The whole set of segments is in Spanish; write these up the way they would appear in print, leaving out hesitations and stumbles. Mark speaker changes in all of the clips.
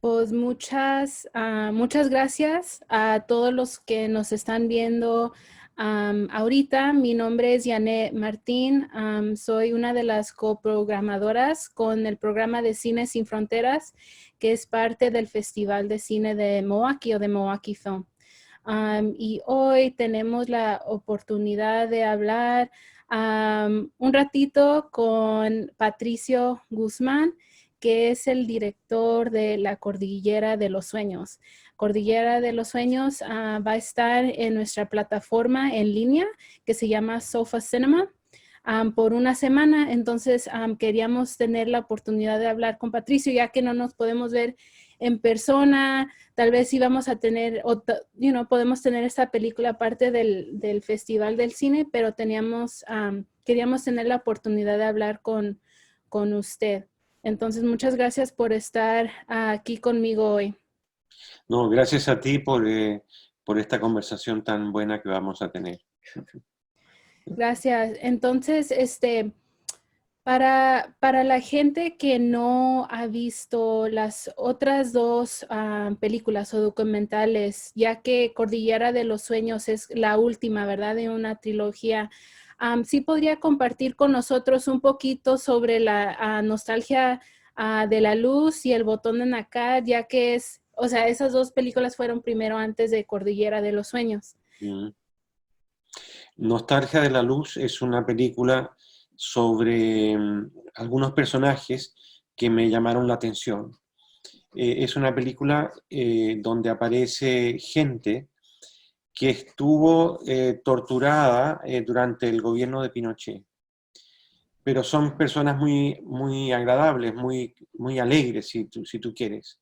Speaker 1: Pues muchas gracias a todos los que nos están viendo ahorita. Mi nombre es Janet Martín. Soy una de las coprogramadoras con el programa de Cine Sin Fronteras, que es parte del Festival de Cine de Milwaukee o de Milwaukee Film. Y hoy tenemos la oportunidad de hablar un ratito con Patricio Guzmán, que es el director de la Cordillera de los Sueños. Cordillera de los Sueños va a estar en nuestra plataforma en línea que se llama Sofa Cinema por una semana. Entonces queríamos tener la oportunidad de hablar con Patricio, ya que no nos podemos ver en persona. Tal vez sí vamos a tener, podemos tener esta película parte del Festival del Cine, pero queríamos tener la oportunidad de hablar con usted. Entonces, muchas gracias por estar aquí conmigo hoy.
Speaker 2: No, gracias a ti por esta conversación tan buena que vamos a tener.
Speaker 1: Gracias. Entonces, para la gente que no ha visto las otras dos películas o documentales, ya que Cordillera de los Sueños es la última, ¿verdad? De una trilogía, ¿sí podría compartir con nosotros un poquito sobre la nostalgia de la luz y el botón de Nacar, ya que esas dos películas fueron primero antes de Cordillera de los Sueños?
Speaker 2: Mm. Nostalgia de la Luz es una película sobre algunos personajes que me llamaron la atención. Es una película donde aparece gente que estuvo torturada durante el gobierno de Pinochet, pero son personas muy, muy agradables, muy alegres, si tú quieres.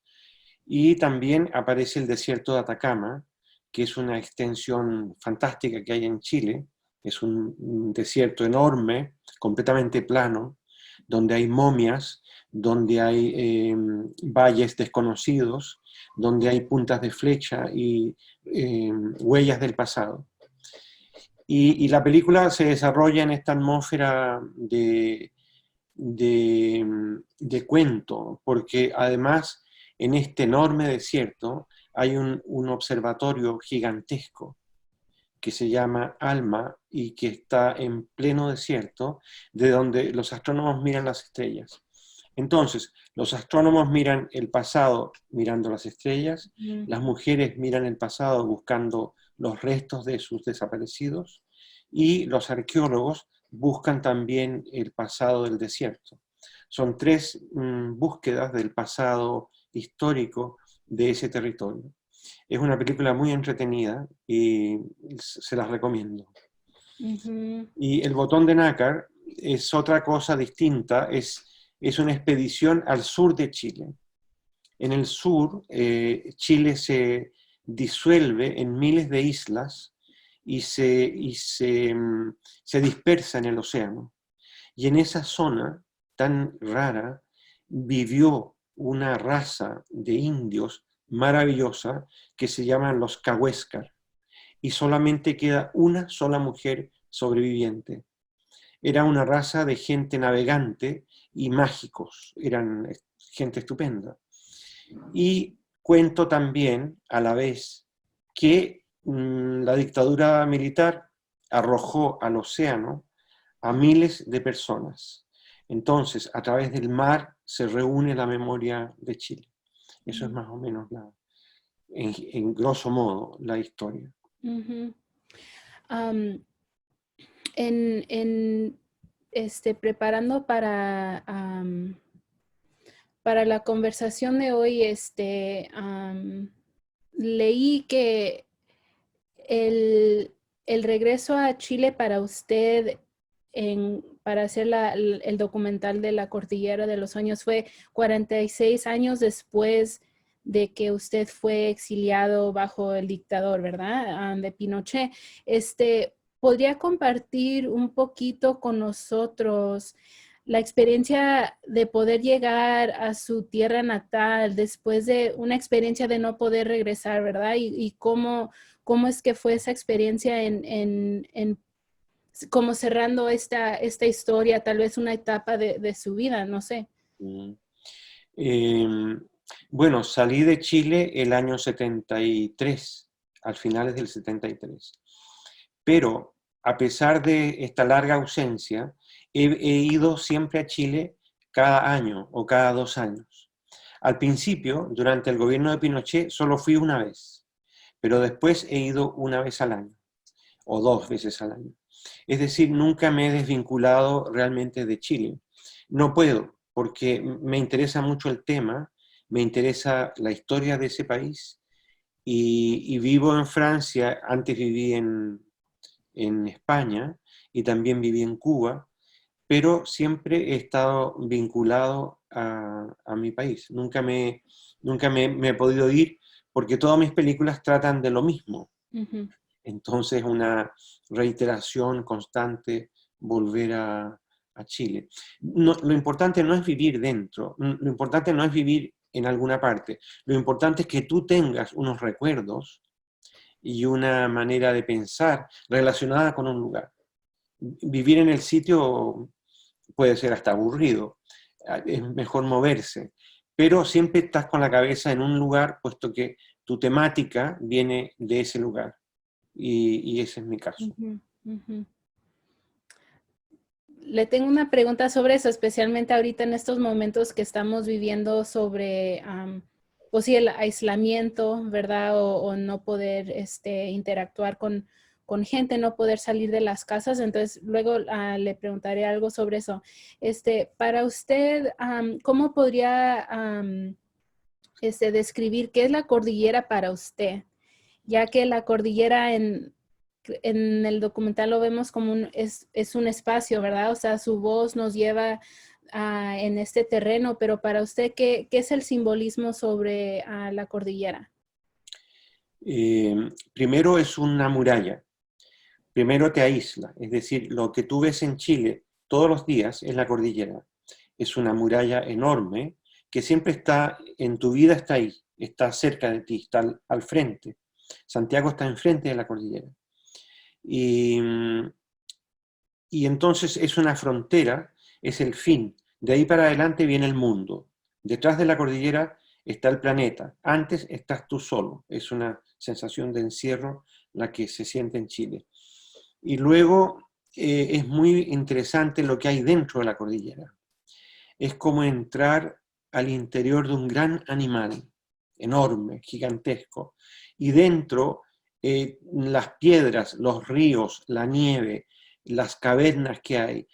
Speaker 2: Y también aparece el desierto de Atacama, que es una extensión fantástica que hay en Chile. Es un desierto enorme, completamente plano, donde hay momias, donde hay valles desconocidos, donde hay puntas de flecha y huellas del pasado. Y la película se desarrolla en esta atmósfera de cuento, porque además en este enorme desierto hay un observatorio gigantesco que se llama ALMA y que está en pleno desierto, de donde los astrónomos miran las estrellas. Entonces, los astrónomos miran el pasado mirando las estrellas, las mujeres miran el pasado buscando los restos de sus desaparecidos y los arqueólogos buscan también el pasado del desierto. Son tres búsquedas del pasado histórico de ese territorio. Es una película muy entretenida y se las recomiendo. Y El botón de nácar es otra cosa distinta, es una expedición al sur de Chile. En el sur, Chile se disuelve en miles de islas y se dispersa en el océano. Y en esa zona tan rara vivió una raza de indios maravillosa que se llaman los Cahuéscar. Y solamente queda una sola mujer sobreviviente. Era una raza de gente navegante y mágicos, eran gente estupenda. Y cuento también, a la vez, que la dictadura militar arrojó al océano a miles de personas. Entonces, a través del mar se reúne la memoria de Chile. Eso es más o menos, en grosso modo, la historia.
Speaker 1: Preparando para la conversación de hoy, leí que el regreso a Chile para usted para hacer el documental de la Cordillera de los Sueños fue 46 años después de que usted fue exiliado bajo el dictador, ¿verdad? De Pinochet. ¿Podría compartir un poquito con nosotros la experiencia de poder llegar a su tierra natal después de una experiencia de no poder regresar, ¿verdad? Y cómo es que fue esa experiencia como cerrando esta historia, tal vez una etapa de su vida, no sé.
Speaker 2: Mm. Bueno, salí de Chile el año 73, al finales del 73. Pero a pesar de esta larga ausencia, he ido siempre a Chile cada año o cada 2 años. Al principio, durante el gobierno de Pinochet, solo fui una vez, pero después he ido una vez al año o 2 veces al año. Es decir, nunca me he desvinculado realmente de Chile. No puedo, porque me interesa mucho el tema, me interesa la historia de ese país y vivo en Francia, antes viví en España y también viví en Cuba, pero siempre he estado vinculado a mi país. Nunca me he podido ir porque todas mis películas tratan de lo mismo.
Speaker 1: Ujú,
Speaker 2: Entonces, una reiteración constante, volver a Chile. Lo importante no es vivir dentro, lo importante no es vivir en alguna parte, lo importante es que tú tengas unos recuerdos y una manera de pensar relacionada con un lugar. Vivir en el sitio puede ser hasta aburrido, es mejor moverse, pero siempre estás con la cabeza en un lugar, puesto que tu temática viene de ese lugar, y ese es mi caso.
Speaker 1: ujú, ujú. Le tengo una pregunta sobre eso, especialmente ahorita en estos momentos que estamos viviendo sobre, pues sí, el aislamiento, ¿verdad? O no poder interactuar con gente, no poder salir de las casas. Entonces, luego le preguntaré algo sobre eso. Para usted, ¿cómo podría describir qué es la cordillera para usted? Ya que la cordillera en el documental lo vemos como es un espacio, ¿verdad? O sea, su voz nos lleva en este terreno, pero para usted, ¿qué es el simbolismo sobre la cordillera?
Speaker 2: Primero es una muralla, primero te aísla, es decir, lo que tú ves en Chile todos los días es la cordillera. Es una muralla enorme que siempre está, en tu vida está ahí, está cerca de ti, está al frente. Santiago está enfrente de la cordillera. Y, y entonces es una frontera, es el fin. De ahí para adelante viene el mundo. Detrás de la cordillera está el planeta. Antes estás tú solo. Es una sensación de encierro la que se siente en Chile. Y luego es muy interesante lo que hay dentro de la cordillera. Es como entrar al interior de un gran animal, enorme, gigantesco. Y dentro, las piedras, los ríos, la nieve, las cavernas que hay,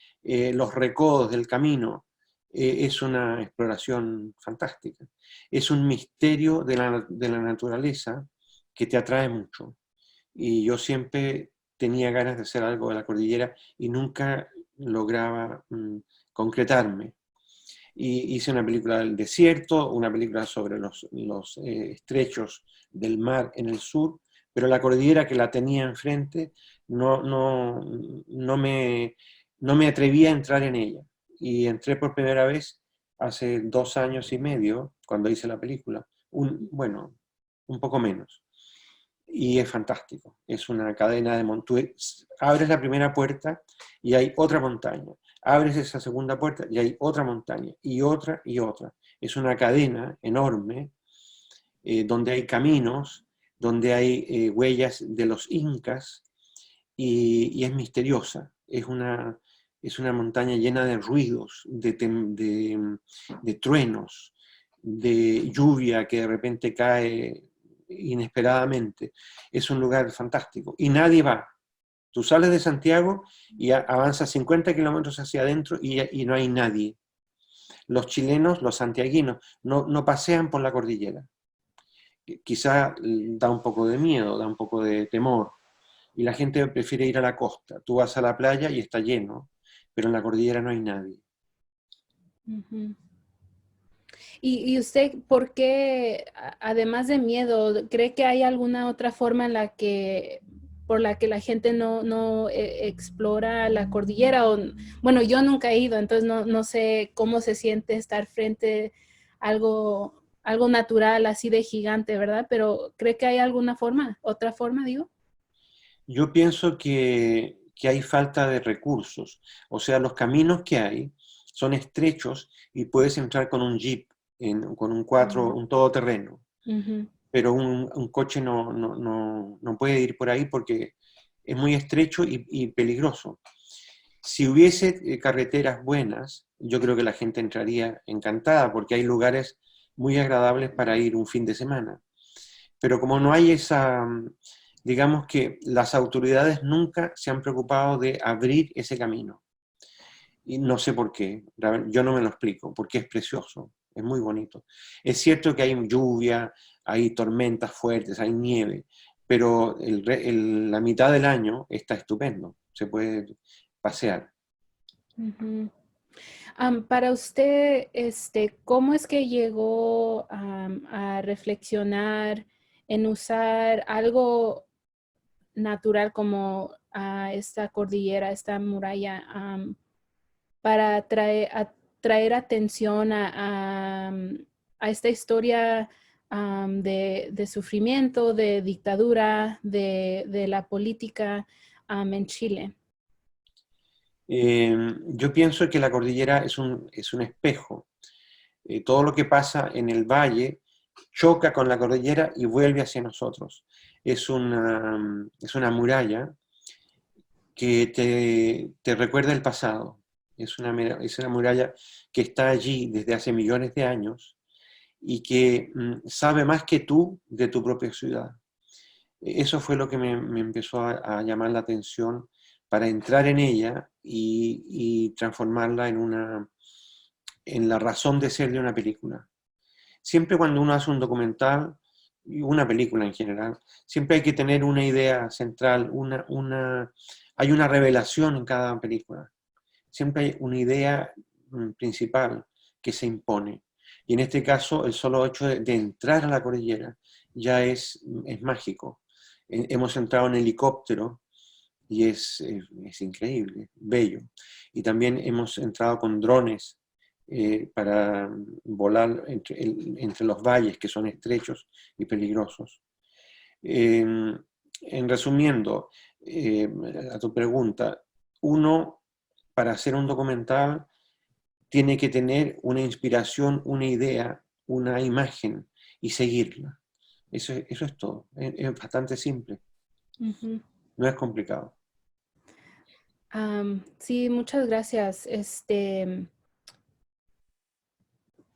Speaker 2: los recodos del camino, es una exploración fantástica. Es un misterio de la naturaleza que te atrae mucho. Y yo siempre tenía ganas de hacer algo de la cordillera y nunca lograba concretarme. Y hice una película del desierto, una película sobre los estrechos del mar en el sur, pero la cordillera que la tenía enfrente no, no, no me atrevía a entrar en ella. Y entré por primera vez hace 2 años y medio, cuando hice la película, bueno, un poco menos. Y es fantástico, es una cadena de montañas. Abres la primera puerta y hay otra montaña, abres esa segunda puerta y hay otra montaña, y otra y otra. Es una cadena enorme, donde hay caminos, donde hay huellas de los incas, y es misteriosa. Es una montaña llena de ruidos, de truenos, de lluvia que de repente cae inesperadamente. Es un lugar fantástico y nadie va. Tú sales de Santiago y avanzas 50 kilómetros hacia adentro y no hay nadie. Los chilenos, los santiaguinos, no pasean por la cordillera. Quizá da un poco de miedo, da un poco de temor, y la gente prefiere ir a la costa. Tú vas a la playa y está lleno, pero en la cordillera no hay nadie.
Speaker 1: Ujú. Y usted, ¿por qué, además de miedo, cree que hay alguna otra forma por la que la gente no explora la cordillera? Bueno, yo nunca he ido, entonces no sé cómo se siente estar frente a algo natural así de gigante, ¿verdad? Pero ¿cree que hay alguna forma, otra forma, digo?
Speaker 2: Yo pienso que hay falta de recursos. O sea, los caminos que hay son estrechos y puedes entrar con un jeep. con un 4, un todoterreno.
Speaker 1: Ujú,
Speaker 2: Pero un coche no puede ir por ahí porque es muy estrecho y peligroso. Si hubiese carreteras buenas, yo creo que la gente entraría encantada porque hay lugares muy agradables para ir un fin de semana. Pero como no hay esa, digamos que las autoridades nunca se han preocupado de abrir ese camino. Y no sé por qué, yo no me lo explico, porque es precioso, es muy bonito. Es cierto que hay lluvia, hay tormentas fuertes, hay nieve, pero la mitad del año está estupendo, se puede pasear.
Speaker 1: ujú. Para usted, ¿cómo es que llegó a reflexionar en usar algo natural como esta cordillera, esta muralla, para atraer atención a esta historia de sufrimiento, de dictadura, de la política en Chile?
Speaker 2: Yo pienso que la cordillera es un espejo. Todo lo que pasa en el valle choca con la cordillera y vuelve hacia nosotros. Es una muralla que te recuerda el pasado. Es una muralla que está allí desde hace millones de años y que sabe más que tú de tu propia ciudad. Eso fue lo que me empezó a llamar la atención para entrar en ella y transformarla en la razón de ser de una película. Siempre cuando uno hace un documental, y una película en general, siempre hay que tener una idea central, hay una revelación en cada película. Siempre hay una idea principal que se impone. Y en este caso, el solo hecho de entrar a la cordillera ya es mágico. Hemos entrado en helicóptero y es increíble, bello. Y también hemos entrado con drones para volar entre los valles que son estrechos y peligrosos. En resumiendo, a tu pregunta, uno para hacer un documental tiene que tener una inspiración, una idea, una imagen y seguirla. Eso es todo. Es bastante simple,
Speaker 1: Ujú.
Speaker 2: no es complicado.
Speaker 1: Sí, muchas gracias.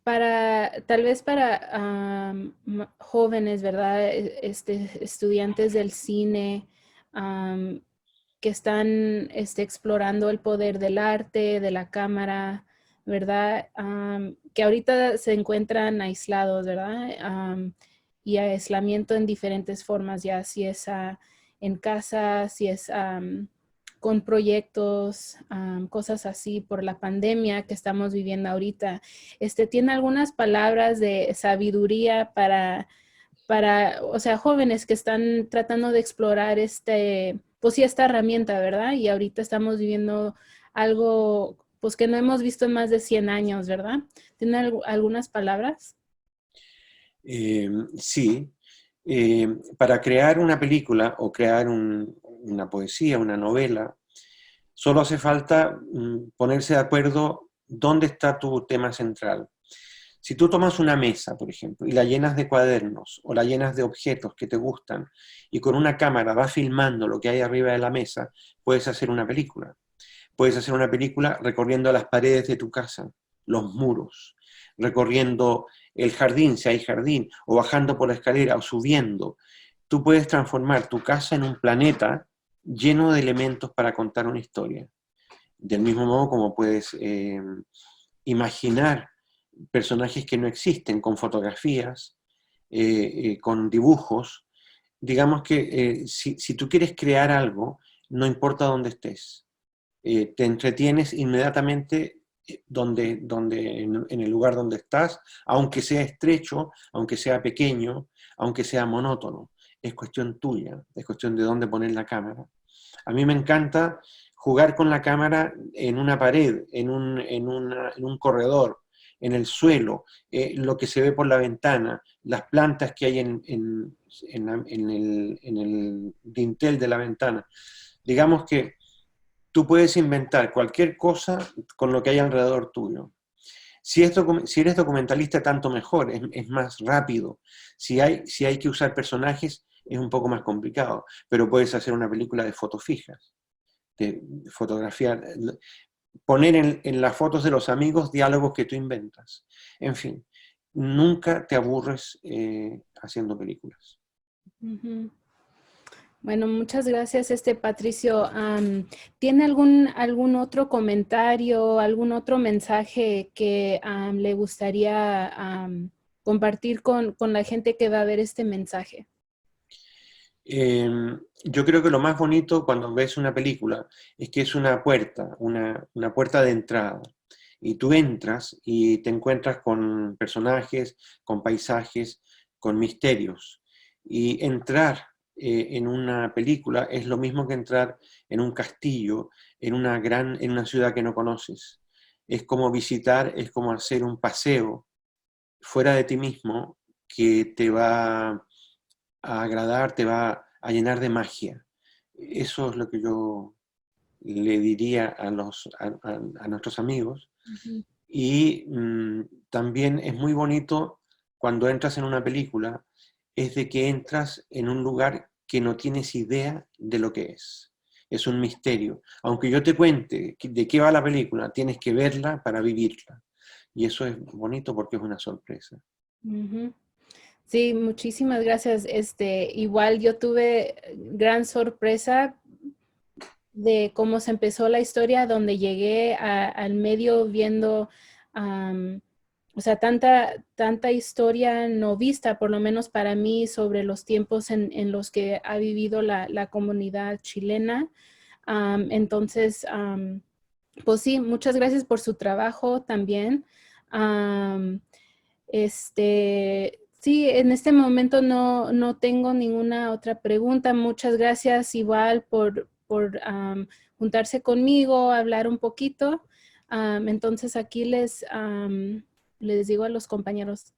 Speaker 1: Tal vez para jóvenes, ¿verdad? Estudiantes del cine, am, que están explorando el poder del arte, de la cámara, ¿verdad? Que ahorita se encuentran aislados, ¿verdad? Y aislamiento en diferentes formas, ya si es en casa, si es con proyectos, cosas así por la pandemia que estamos viviendo ahorita. ¿Tiene algunas palabras de sabiduría o sea, jóvenes que están tratando de explorar pues sí, esta herramienta, ¿verdad? Y ahorita estamos viviendo algo, pues que no hemos visto en más de 100 años, ¿verdad? ¿Tiene algunas palabras?
Speaker 2: Sí, para crear una película o crear una poesía, una novela, solo hace falta ponerse de acuerdo dónde está tu tema central. Si tú tomas una mesa, por ejemplo, y la llenas de cuadernos o la llenas de objetos que te gustan y con una cámara vas filmando lo que hay arriba de la mesa, puedes hacer una película. Puedes hacer una película recorriendo las paredes de tu casa, los muros, recorriendo el jardín, si hay jardín, o bajando por la escalera o subiendo. Tú puedes transformar tu casa en un planeta lleno de elementos para contar una historia. Del mismo modo como puedes imaginar personajes que no existen con fotografías, con dibujos. Digamos que si tú quieres crear algo, no importa dónde estés, te entretienes inmediatamente en el lugar donde estás, aunque sea estrecho, aunque sea pequeño, aunque sea monótono. Es cuestión tuya, es cuestión de dónde poner la cámara. A mí me encanta jugar con la cámara en una pared, en un corredor, en el suelo, lo que se ve por la ventana, las plantas que hay en el dintel de la ventana. Digamos que tú puedes inventar cualquier cosa con lo que hay alrededor tuyo. Si eres documentalista, tanto mejor, es más rápido. Si hay que usar personajes, es un poco más complicado, pero puedes hacer una película de fotos fijas, de fotografiar, poner en las fotos de los amigos diálogos que tú inventas. En fin, nunca te aburres haciendo películas.
Speaker 1: Ujú. Bueno, muchas gracias, Patricio. ¿Tiene algún otro comentario, algún otro mensaje que le gustaría compartir con la gente que va a ver este mensaje?
Speaker 2: Yo creo que lo más bonito cuando ves una película es que es una puerta, una puerta de entrada. Y tú entras y te encuentras con personajes, con paisajes, con misterios. Y entrar en una película es lo mismo que entrar en un castillo, en una ciudad que no conoces. Es como visitar, es como hacer un paseo fuera de ti mismo que te va a agradar, te va a llenar de magia. Eso es lo que yo le diría a nuestros amigos.
Speaker 1: Ujú.
Speaker 2: Y también es muy bonito cuando entras en una película, es de que entras en un lugar que no tienes idea de lo que es. Es un misterio. Aunque yo te cuente de qué va la película, tienes que verla para vivirla. Y eso es bonito porque es una sorpresa.
Speaker 1: Ujú. Sí, muchísimas gracias. Igual yo tuve gran sorpresa de cómo se empezó la historia, donde llegué al medio viendo, o sea, tanta historia no vista, por lo menos para mí, sobre los tiempos en los que ha vivido la comunidad chilena. Entonces, pues sí, muchas gracias por su trabajo también. Am, sí, en este momento no tengo ninguna otra pregunta. Muchas gracias igual por juntarse conmigo, hablar un poquito. Entonces aquí les digo a los compañeros,